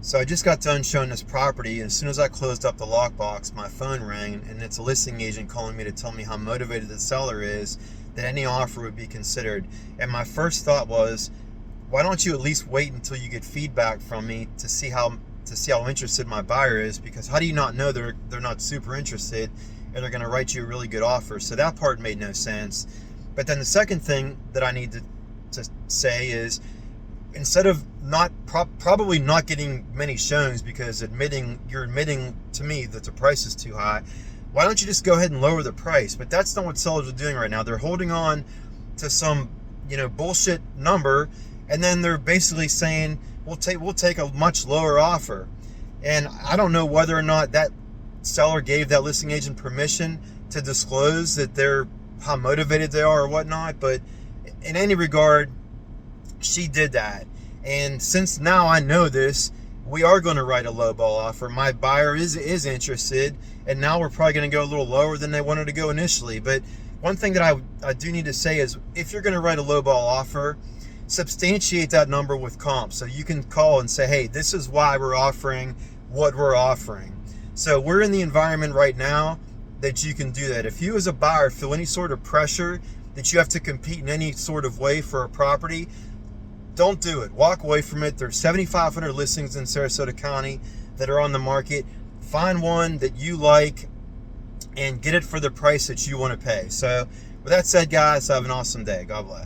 So I just got done showing this property, and as soon as I closed up the lockbox, my phone rang, and it's a listing agent calling me to tell me how motivated the seller is, that any offer would be considered. And my first thought was, why don't you at least wait until you get feedback from me to see how interested my buyer is? Because how do you not know they're not super interested and they're going to write you a really good offer? So that part made no sense. But then the second thing that I need to say is, instead of probably not getting many showings because you're admitting to me that the price is too high, why don't you just go ahead and lower the price? But that's not what sellers are doing right now. They're holding on to some bullshit number, and then they're basically saying we'll take a much lower offer. And I don't know whether or not that seller gave that listing agent permission to disclose that how motivated they are or whatnot, but in any regard, she did that. And since now I know this, we are going to write a lowball offer. My buyer is interested, and now we're probably going to go a little lower than they wanted to go initially. But one thing that I do need to say is, if you're going to write a lowball offer, substantiate that number with comps. So you can call and say, hey, this is why we're offering what we're offering. So we're in the environment right now that you can do that. If you as a buyer feel any sort of pressure that you have to compete in any sort of way for a property, don't do it. Walk away from it. There's 7,500 listings in Sarasota County that are on the market. Find one that you like and get it for the price that you want to pay. So with that said, guys, have an awesome day. God bless.